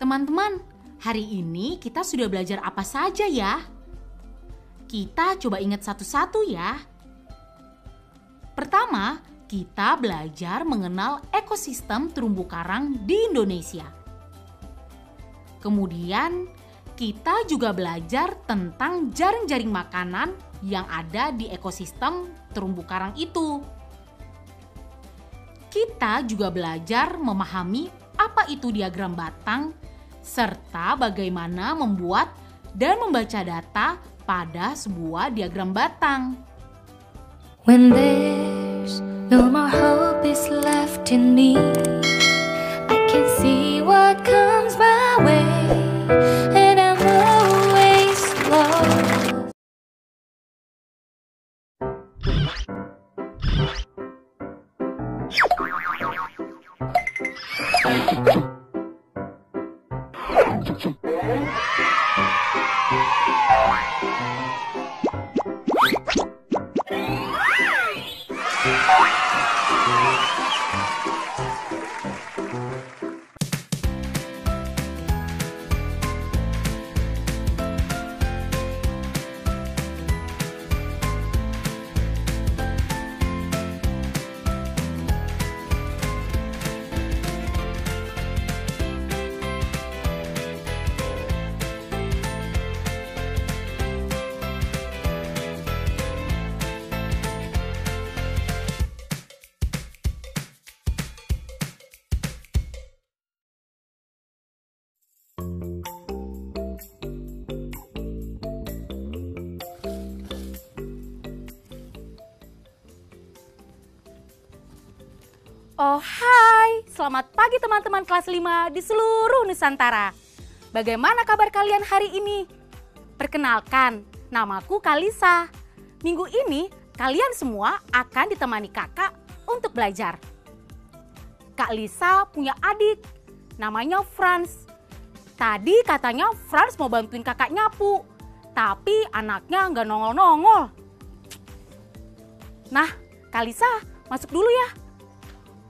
Teman-teman, hari ini kita sudah belajar apa saja ya? Kita coba ingat satu-satu ya. Pertama, kita belajar mengenal ekosistem terumbu karang di Indonesia. Kemudian, kita juga belajar tentang jaring-jaring makanan yang ada di ekosistem terumbu karang itu. Kita juga belajar memahami apa itu diagram batang, serta bagaimana membuat dan membaca data pada sebuah diagram batang. When there's no more hope is left in me, I can see what comes my way, and I'm always lost. Oh hai, selamat pagi teman-teman kelas 5 di seluruh Nusantara. Bagaimana kabar kalian hari ini? Perkenalkan, namaku Kalisa. Minggu ini kalian semua akan ditemani kakak untuk belajar. Kak Lisa punya adik, namanya Franz. Tadi katanya Franz mau bantuin kakak nyapu, tapi anaknya nggak nongol-nongol. Nah, Kak Lisa masuk dulu ya.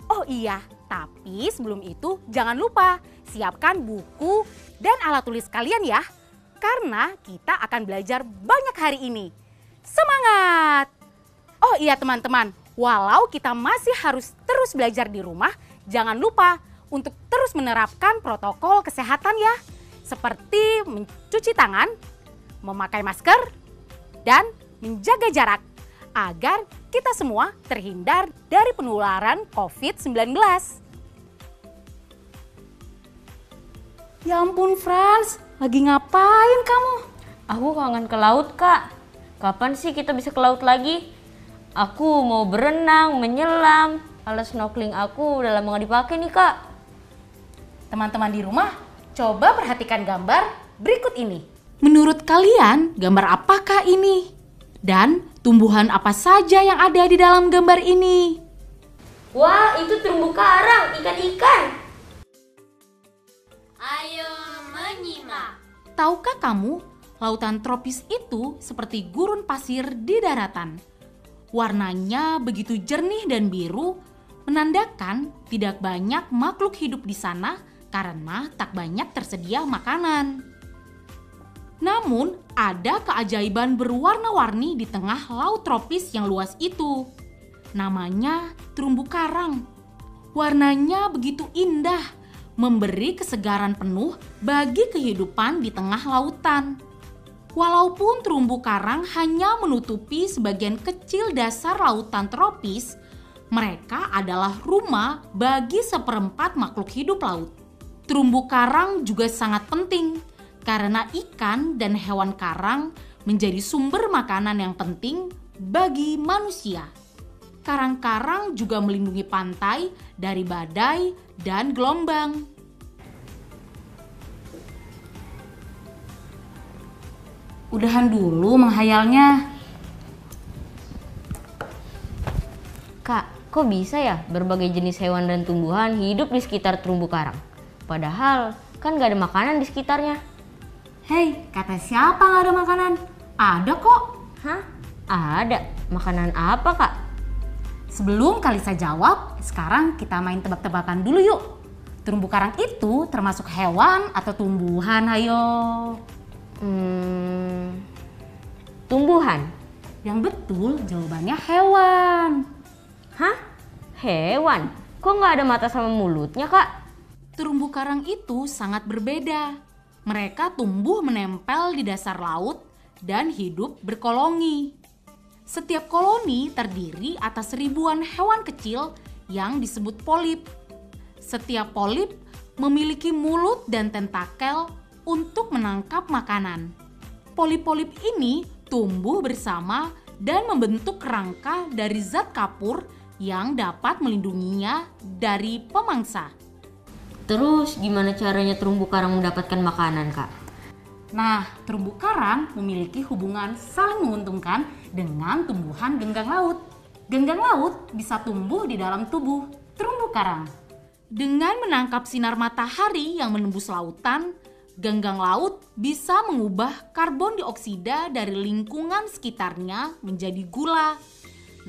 Oh iya, tapi sebelum itu jangan lupa siapkan buku dan alat tulis kalian ya. Karena kita akan belajar banyak hari ini. Semangat! Oh iya teman-teman, walau kita masih harus terus belajar di rumah, jangan lupa untuk terus menerapkan protokol kesehatan ya. Seperti mencuci tangan, memakai masker, dan menjaga jarak. Agar kita semua terhindar dari penularan COVID-19. Ya ampun Franz, lagi ngapain kamu? Aku kangen ke laut, Kak. Kapan sih kita bisa ke laut lagi? Aku mau berenang, menyelam. Alat snorkeling aku udah lama gak dipakai nih, Kak. Teman-teman di rumah, coba perhatikan gambar berikut ini. Menurut kalian, gambar apakah ini? Dan tumbuhan apa saja yang ada di dalam gambar ini? Wah, itu terumbu karang, ikan-ikan. Ayo menyimak. Tahukah kamu, lautan tropis itu seperti gurun pasir di daratan. Warnanya begitu jernih dan biru, menandakan tidak banyak makhluk hidup di sana karena tak banyak tersedia makanan. Namun, ada keajaiban berwarna-warni di tengah laut tropis yang luas itu. Namanya terumbu karang. Warnanya begitu indah, memberi kesegaran penuh bagi kehidupan di tengah lautan. Walaupun terumbu karang hanya menutupi sebagian kecil dasar lautan tropis, mereka adalah rumah bagi seperempat makhluk hidup laut. Terumbu karang juga sangat penting karena ikan dan hewan karang menjadi sumber makanan yang penting bagi manusia. Karang-karang juga melindungi pantai dari badai dan gelombang. Udahan dulu menghayalnya. Kak, kok bisa ya berbagai jenis hewan dan tumbuhan hidup di sekitar terumbu karang? Padahal kan gak ada makanan di sekitarnya. Hei, kata siapa gak ada makanan? Ada kok. Hah? Ada? Makanan apa, Kak? Sebelum Kalisa jawab, sekarang kita main tebak-tebakan dulu yuk. Terumbu karang itu termasuk hewan atau tumbuhan? Ayo. Tumbuhan. Yang betul jawabannya hewan. Hah? Hewan? Kok nggak ada mata sama mulutnya, Kak? Terumbu karang itu sangat berbeda. Mereka tumbuh menempel di dasar laut dan hidup berkoloni. Setiap koloni terdiri atas ribuan hewan kecil yang disebut polip. Setiap polip memiliki mulut dan tentakel untuk menangkap makanan. Polip-polip ini tumbuh bersama dan membentuk kerangka dari zat kapur yang dapat melindunginya dari pemangsa. Terus gimana caranya terumbu karang mendapatkan makanan, Kak? Nah, terumbu karang memiliki hubungan saling menguntungkan dengan tumbuhan genggang laut. Genggang laut bisa tumbuh di dalam tubuh terumbu karang. Dengan menangkap sinar matahari yang menembus lautan, genggang laut bisa mengubah karbon dioksida dari lingkungan sekitarnya menjadi gula.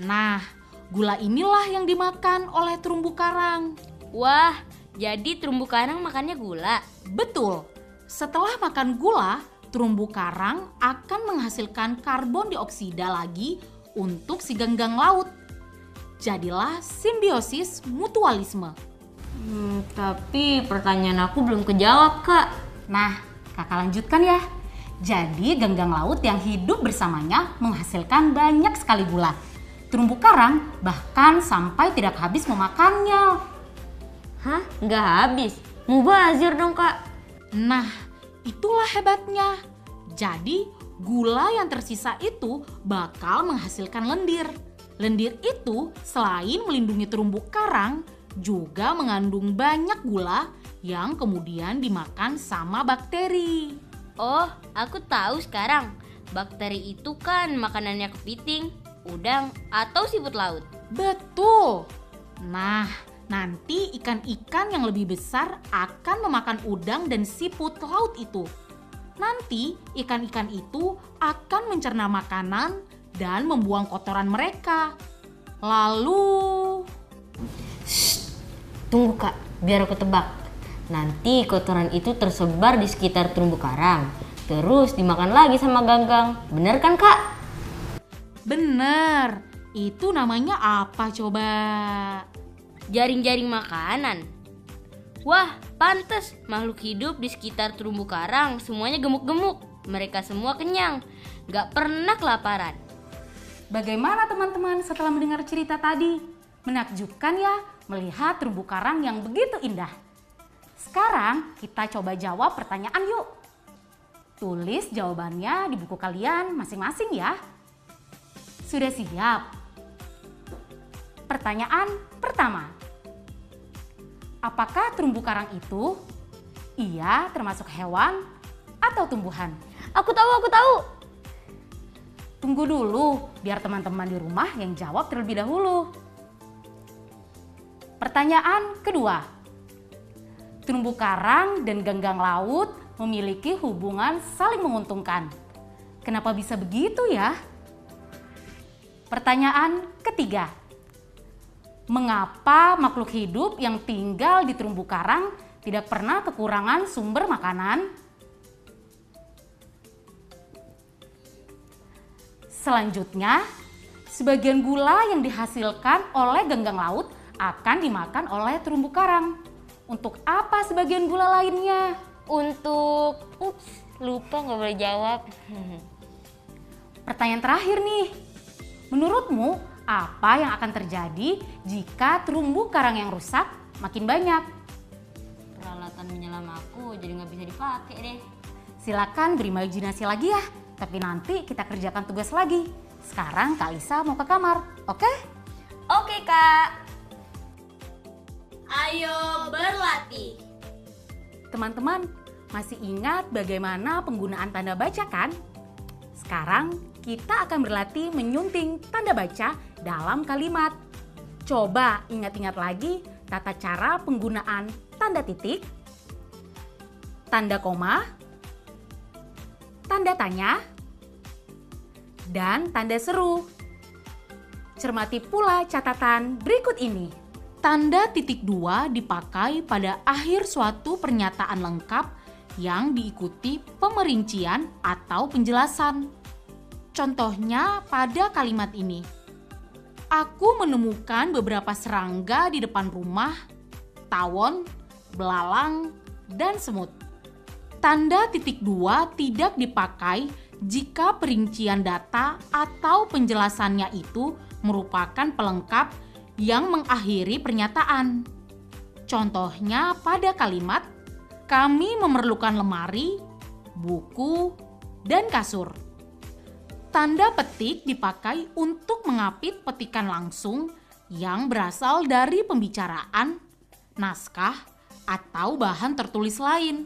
Nah, gula inilah yang dimakan oleh terumbu karang. Wah, jadi terumbu karang makannya gula? Betul, setelah makan gula, terumbu karang akan menghasilkan karbon dioksida lagi untuk si genggang laut. Jadilah simbiosis mutualisme. Tapi pertanyaan aku belum kejawab, Kak. Nah, kakak lanjutkan ya. Jadi genggang laut yang hidup bersamanya menghasilkan banyak sekali gula. Terumbu karang bahkan sampai tidak habis memakannya. Hah? Nggak habis? Mubazir dong, Kak. Nah, itulah hebatnya. Jadi, gula yang tersisa itu bakal menghasilkan lendir. Lendir itu selain melindungi terumbu karang, juga mengandung banyak gula yang kemudian dimakan sama bakteri. Oh, aku tahu sekarang. Bakteri itu kan makanannya kepiting, udang, atau siput laut. Betul. Nah, nanti ikan-ikan yang lebih besar akan memakan udang dan siput laut itu. Nanti ikan-ikan itu akan mencerna makanan dan membuang kotoran mereka. Lalu... Tunggu, Kak, biar aku tebak. Nanti kotoran itu tersebar di sekitar terumbu karang. Terus dimakan lagi sama ganggang. Bener kan, Kak? Bener. Itu namanya apa coba? Jaring-jaring makanan. Wah, pantes makhluk hidup di sekitar terumbu karang semuanya gemuk-gemuk. Mereka semua kenyang, gak pernah kelaparan. Bagaimana teman-teman setelah mendengar cerita tadi? Menakjubkan ya melihat terumbu karang yang begitu indah. Sekarang kita coba jawab pertanyaan yuk. Tulis jawabannya di buku kalian masing-masing ya. Sudah siap? Pertanyaan pertama. Apakah terumbu karang itu ia termasuk hewan atau tumbuhan? Aku tahu. Tunggu dulu biar teman-teman di rumah yang jawab terlebih dahulu. Pertanyaan kedua. Terumbu karang dan ganggang laut memiliki hubungan saling menguntungkan. Kenapa bisa begitu ya? Pertanyaan ketiga. Mengapa makhluk hidup yang tinggal di terumbu karang tidak pernah kekurangan sumber makanan? Selanjutnya, sebagian gula yang dihasilkan oleh ganggang laut akan dimakan oleh terumbu karang. Untuk apa sebagian gula lainnya? Lupa nggak boleh jawab. Pertanyaan terakhir nih. Menurutmu apa yang akan terjadi jika terumbu karang yang rusak makin banyak? Peralatan menyelam aku jadi nggak bisa dipakai deh. Silakan berimajinasi lagi ya. Tapi nanti kita kerjakan tugas lagi. Sekarang Kak Lisa mau ke kamar, oke? Oke, Kak. Ayo berlatih. Teman-teman, masih ingat bagaimana penggunaan tanda baca kan? Sekarang kita akan berlatih menyunting tanda baca dalam kalimat. Coba ingat-ingat lagi tata cara penggunaan tanda titik, tanda koma, tanda tanya, dan tanda seru. Cermati pula catatan berikut ini. Tanda titik dua dipakai pada akhir suatu pernyataan lengkap yang diikuti pemerincian atau penjelasan. Contohnya pada kalimat ini. Aku menemukan beberapa serangga di depan rumah, tawon, belalang, dan semut. Tanda titik dua tidak dipakai jika perincian data atau penjelasannya itu merupakan pelengkap yang mengakhiri pernyataan. Contohnya pada kalimat, kami memerlukan lemari, buku, dan kasur. Tanda petik dipakai untuk mengapit petikan langsung yang berasal dari pembicaraan, naskah, atau bahan tertulis lain.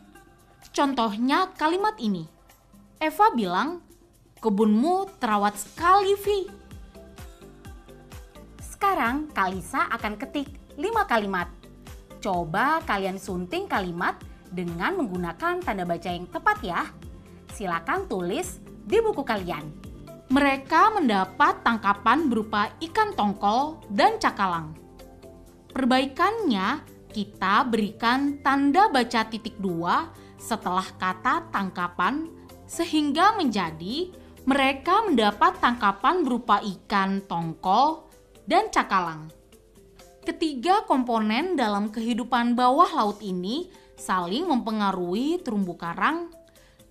Contohnya kalimat ini. Eva bilang, kebunmu terawat sekali, Vi. Sekarang Kalisa akan ketik 5 kalimat. Coba kalian sunting kalimat dengan menggunakan tanda baca yang tepat ya. Silakan tulis di buku kalian. Mereka mendapat tangkapan berupa ikan tongkol dan cakalang. Perbaikannya, kita berikan tanda baca titik dua setelah kata tangkapan sehingga menjadi mereka mendapat tangkapan berupa ikan tongkol dan cakalang. Ketiga komponen dalam kehidupan bawah laut ini saling mempengaruhi terumbu karang,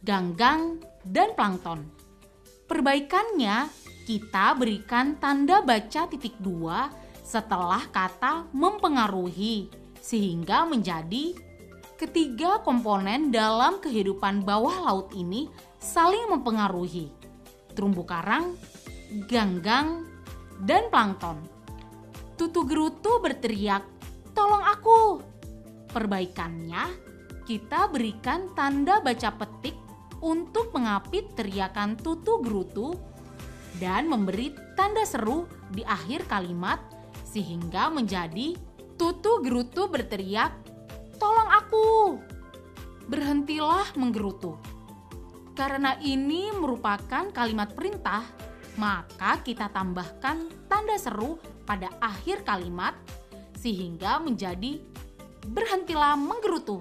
ganggang, dan plankton. Perbaikannya, kita berikan tanda baca titik dua setelah kata mempengaruhi sehingga menjadi ketiga komponen dalam kehidupan bawah laut ini saling mempengaruhi terumbu karang, ganggang, dan plankton. Tutu gerutu berteriak, "Tolong aku!" Perbaikannya, kita berikan tanda baca petik untuk mengapit teriakan tutu gerutu dan memberi tanda seru di akhir kalimat sehingga menjadi tutu gerutu berteriak, "Tolong aku!" Berhentilah menggerutu. Karena ini merupakan kalimat perintah, maka kita tambahkan tanda seru pada akhir kalimat sehingga menjadi berhentilah menggerutu.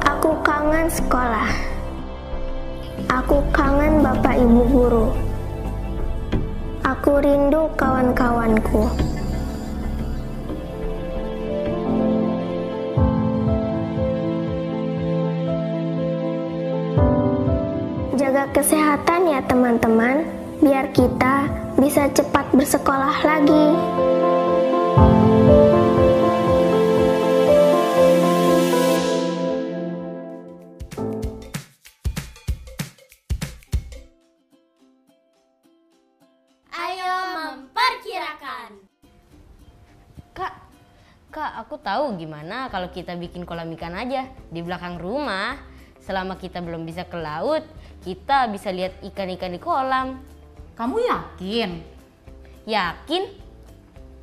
Aku kangen sekolah. Aku kangen Bapak Ibu guru. Aku rindu kawan-kawanku. Jaga kesehatan ya teman-teman, biar kita bisa cepat bersekolah lagi. Ayo memperkirakan. Kak, aku tahu gimana kalau kita bikin kolam ikan aja di belakang rumah. Selama kita belum bisa ke laut, kita bisa lihat ikan-ikan di kolam. Kamu yakin? Yakin?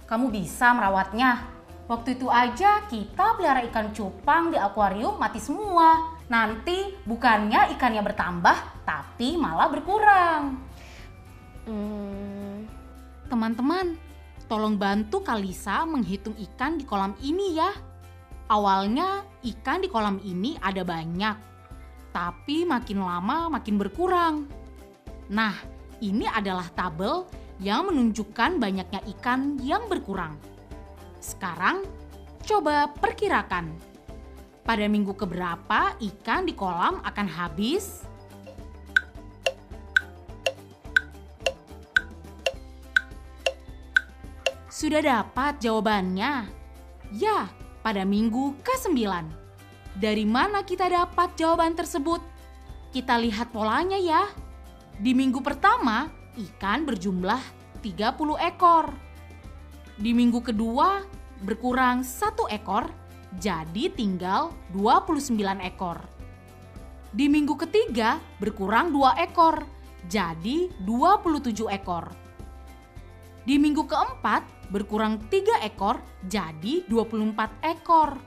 Kamu bisa merawatnya? Waktu itu aja kita pelihara ikan cupang di akuarium mati semua. Nanti bukannya ikannya bertambah, tapi malah berkurang. Teman-teman, tolong bantu Kalisa menghitung ikan di kolam ini ya. Awalnya ikan di kolam ini ada banyak, tapi makin lama makin berkurang. Nah, ini adalah tabel yang menunjukkan banyaknya ikan yang berkurang. Sekarang, coba perkirakan. Pada minggu keberapa ikan di kolam akan habis? Sudah dapat jawabannya? Ya, pada minggu ke-9. Dari mana kita dapat jawaban tersebut? Kita lihat polanya ya. Di minggu pertama, ikan berjumlah 30 ekor. Di minggu kedua, berkurang 1 ekor, jadi tinggal 29 ekor. Di minggu ketiga, berkurang 2 ekor, jadi 27 ekor. Di minggu keempat, berkurang 3 ekor jadi 24 ekor.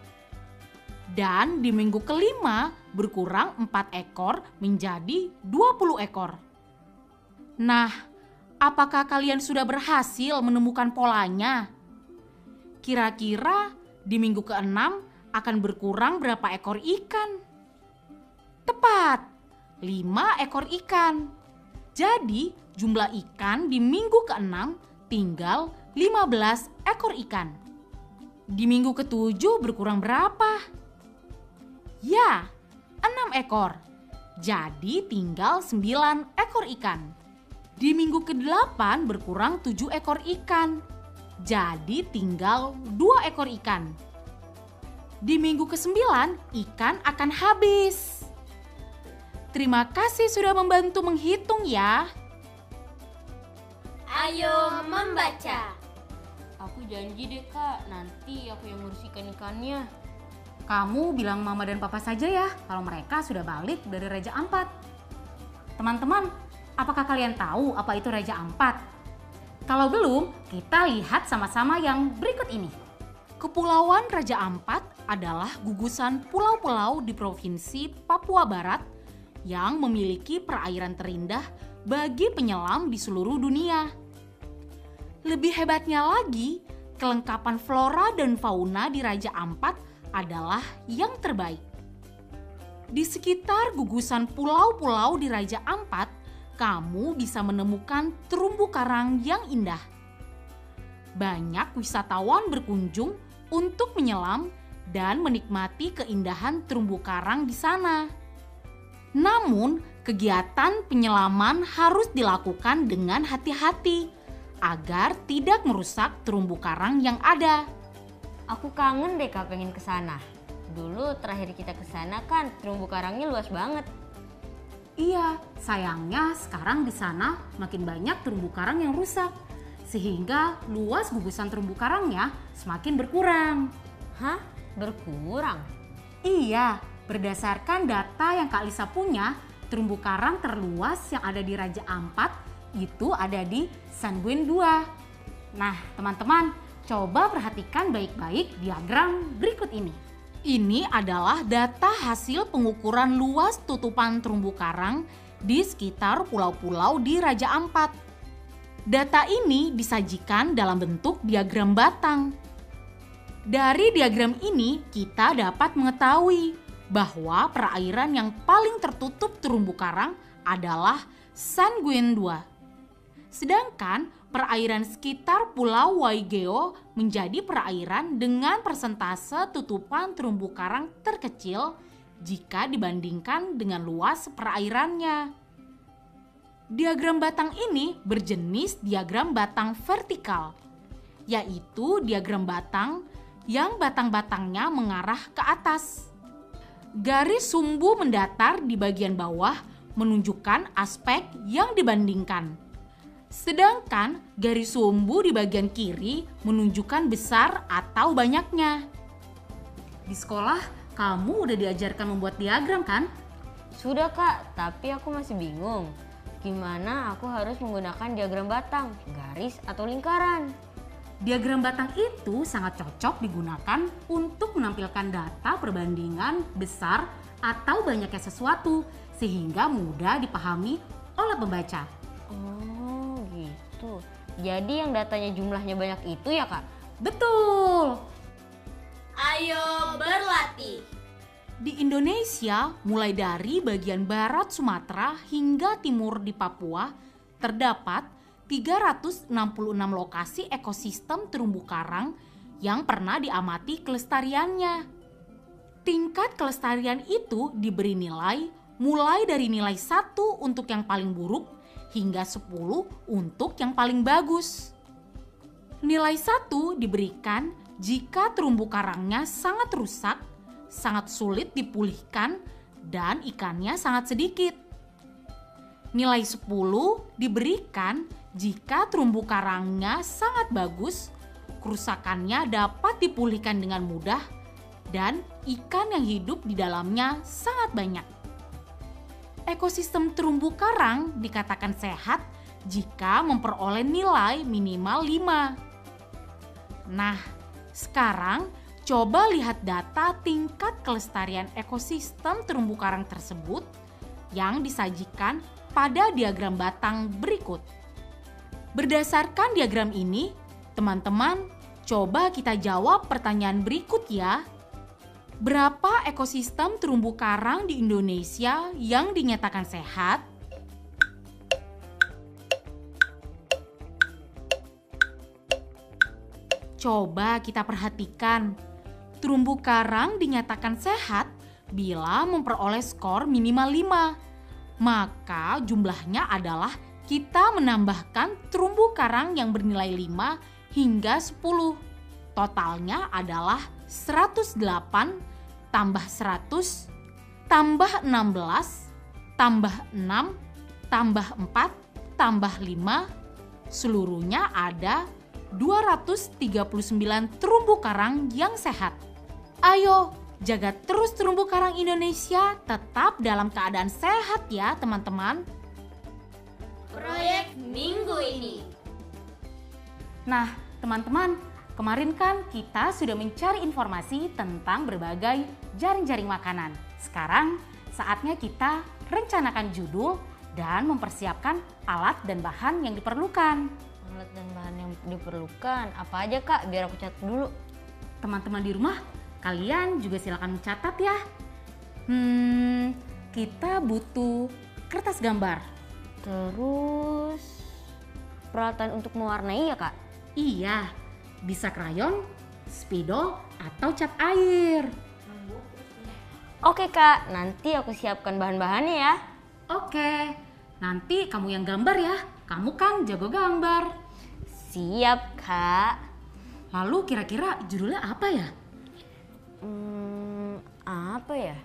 Dan di minggu kelima berkurang 4 ekor menjadi 20 ekor. Nah, apakah kalian sudah berhasil menemukan polanya? Kira-kira di minggu ke-6 akan berkurang berapa ekor ikan? Tepat, 5 ekor ikan. Jadi jumlah ikan di minggu ke-6 tinggal 15 ekor ikan. Di minggu ke-7 berkurang berapa? Ya, 6 ekor. Jadi tinggal 9 ekor ikan. Di minggu ke-8 berkurang 7 ekor ikan. Jadi tinggal 2 ekor ikan. Di minggu ke-9 ikan akan habis. Terima kasih sudah membantu menghitung ya. Ayo membaca. Aku janji deh Kak, nanti aku yang ngurus ikan-ikannya. Kamu bilang mama dan papa saja ya kalau mereka sudah balik dari Raja Ampat. Teman-teman, apakah kalian tahu apa itu Raja Ampat? Kalau belum, kita lihat sama-sama yang berikut ini. Kepulauan Raja Ampat adalah gugusan pulau-pulau di Provinsi Papua Barat yang memiliki perairan terindah bagi penyelam di seluruh dunia. Lebih hebatnya lagi, kelengkapan flora dan fauna di Raja Ampat adalah yang terbaik. Di sekitar gugusan pulau-pulau di Raja Ampat, kamu bisa menemukan terumbu karang yang indah. Banyak wisatawan berkunjung untuk menyelam dan menikmati keindahan terumbu karang di sana. Namun, kegiatan penyelaman harus dilakukan dengan hati-hati agar tidak merusak terumbu karang yang ada. Aku kangen deh Kak pengen ke sana. Dulu terakhir kita ke sana kan terumbu karangnya luas banget. Iya, sayangnya sekarang di sana makin banyak terumbu karang yang rusak. Sehingga luas gugusan terumbu karangnya semakin berkurang. Hah? Berkurang? Iya, berdasarkan data yang Kak Lisa punya, terumbu karang terluas yang ada di Raja Ampat itu ada di Sanguin 2. Nah, teman-teman, coba perhatikan baik-baik diagram berikut ini. Ini adalah data hasil pengukuran luas tutupan terumbu karang di sekitar pulau-pulau di Raja Ampat. Data ini disajikan dalam bentuk diagram batang. Dari diagram ini kita dapat mengetahui bahwa perairan yang paling tertutup terumbu karang adalah Sanguin 2. Sedangkan perairan sekitar Pulau Waigeo menjadi perairan dengan persentase tutupan terumbu karang terkecil jika dibandingkan dengan luas perairannya. Diagram batang ini berjenis diagram batang vertikal, yaitu diagram batang yang batang-batangnya mengarah ke atas. Garis sumbu mendatar di bagian bawah menunjukkan aspek yang dibandingkan. Sedangkan garis sumbu di bagian kiri menunjukkan besar atau banyaknya. Di sekolah, kamu udah diajarkan membuat diagram kan? Sudah Kak, tapi aku masih bingung. Gimana aku harus menggunakan diagram batang, garis atau lingkaran? Diagram batang itu sangat cocok digunakan untuk menampilkan data perbandingan besar atau banyaknya sesuatu sehingga mudah dipahami oleh pembaca. Oh gitu. Jadi yang datanya jumlahnya banyak itu ya Kak? Betul! Ayo berlatih. Di Indonesia, mulai dari bagian barat Sumatera hingga timur di Papua, terdapat 366 lokasi ekosistem terumbu karang yang pernah diamati kelestariannya. Tingkat kelestarian itu diberi nilai mulai dari nilai 1 untuk yang paling buruk hingga 10 untuk yang paling bagus. Nilai 1 diberikan jika terumbu karangnya sangat rusak, sangat sulit dipulihkan, dan ikannya sangat sedikit. Nilai 10 diberikan jika terumbu karangnya sangat bagus, kerusakannya dapat dipulihkan dengan mudah, dan ikan yang hidup di dalamnya sangat banyak. Ekosistem terumbu karang dikatakan sehat jika memperoleh nilai minimal 5. Nah, sekarang coba lihat data tingkat kelestarian ekosistem terumbu karang tersebut yang disajikan pada diagram batang berikut. Berdasarkan diagram ini, teman-teman, coba kita jawab pertanyaan berikut ya. Berapa ekosistem terumbu karang di Indonesia yang dinyatakan sehat? Coba kita perhatikan, terumbu karang dinyatakan sehat bila memperoleh skor minimal 5. Maka jumlahnya adalah kita menambahkan terumbu karang yang bernilai 5 hingga 10. Totalnya adalah 108 tambah 100 tambah 16 tambah 6 tambah 4 tambah 5. Seluruhnya ada 239 terumbu karang yang sehat. Ayo, jaga terus terumbu karang Indonesia tetap dalam keadaan sehat ya teman-teman. Proyek minggu ini. Nah, teman-teman, kemarin kan kita sudah mencari informasi tentang berbagai jaring-jaring makanan. Sekarang saatnya kita rencanakan judul dan mempersiapkan alat dan bahan yang diperlukan. Alat dan bahan yang diperlukan apa aja Kak? Biar aku catat dulu. Teman-teman di rumah, kalian juga silakan mencatat ya. Kita butuh kertas gambar. Terus peralatan untuk mewarnai ya Kak? Iya, bisa krayon, spidol, atau cat air. Oke Kak, nanti aku siapkan bahan-bahannya ya. Oke, nanti kamu yang gambar ya. Kamu kan jago gambar. Siap Kak. Lalu kira-kira judulnya apa ya? Apa ya?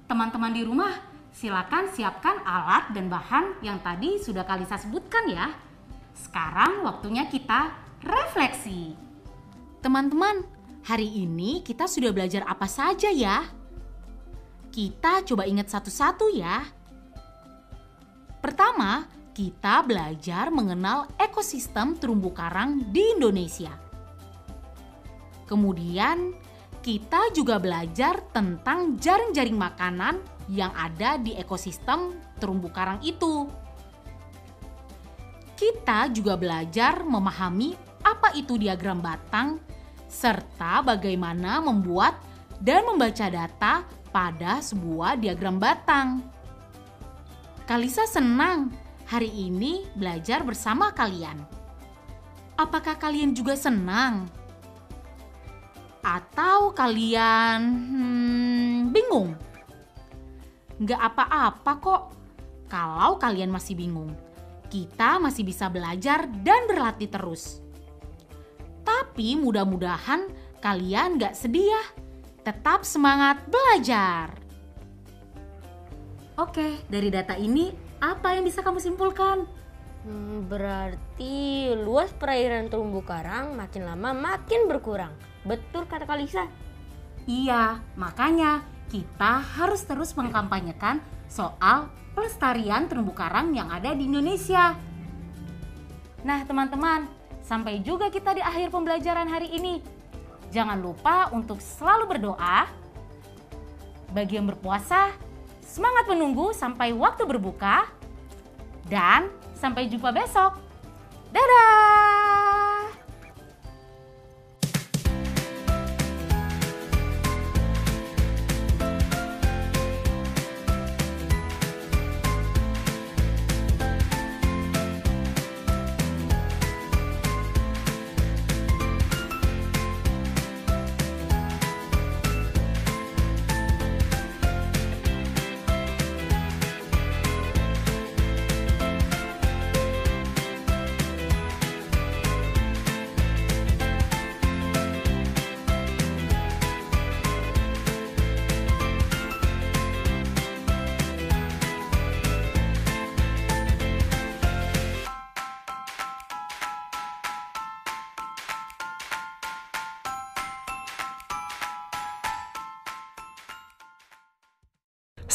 Teman-teman di rumah, silakan siapkan alat dan bahan yang tadi sudah Kalisa sebutkan ya. Sekarang waktunya kita refleksi. Teman-teman, hari ini kita sudah belajar apa saja ya? Kita coba ingat satu-satu ya. Pertama, kita belajar mengenal ekosistem terumbu karang di Indonesia. Kemudian, kita juga belajar tentang jaring-jaring makanan yang ada di ekosistem terumbu karang itu. Kita juga belajar memahami apa itu diagram batang, serta bagaimana membuat dan membaca data pada sebuah diagram batang. Kalisa senang hari ini belajar bersama kalian. Apakah kalian juga senang? Atau kalian bingung? Nggak apa-apa kok kalau kalian masih bingung. Kita masih bisa belajar dan berlatih terus. Tapi mudah-mudahan kalian nggak sedih ya. Tetap semangat belajar. Oke, dari data ini apa yang bisa kamu simpulkan? Berarti luas perairan terumbu karang makin lama makin berkurang. Betul kata Kalisa. Iya, makanya kita harus terus mengkampanyekan soal pelestarian terumbu karang yang ada di Indonesia. Nah teman-teman, sampai juga kita di akhir pembelajaran hari ini. Jangan lupa untuk selalu berdoa. Bagi yang berpuasa, semangat menunggu sampai waktu berbuka. Dan sampai jumpa besok. Dadah!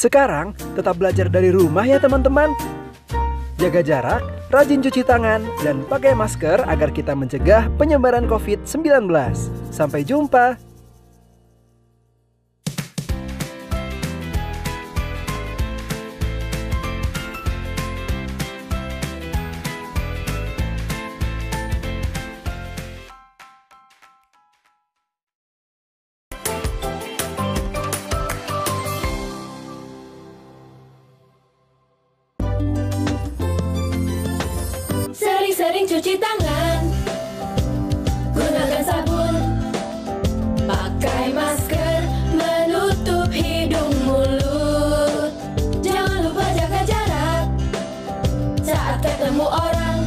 Sekarang tetap belajar dari rumah ya teman-teman. Jaga jarak, rajin cuci tangan, dan pakai masker agar kita mencegah penyebaran COVID-19. Sampai jumpa! Sering-sering cuci tangan, gunakan sabun, pakai masker, menutup hidung mulut. Jangan lupa jaga jarak saat ketemu orang.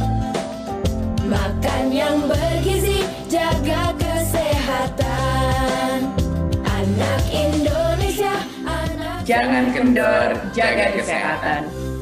Makan yang bergizi, jaga kesehatan. Anak Indonesia, anak Jangan kendor, jaga kesehatan.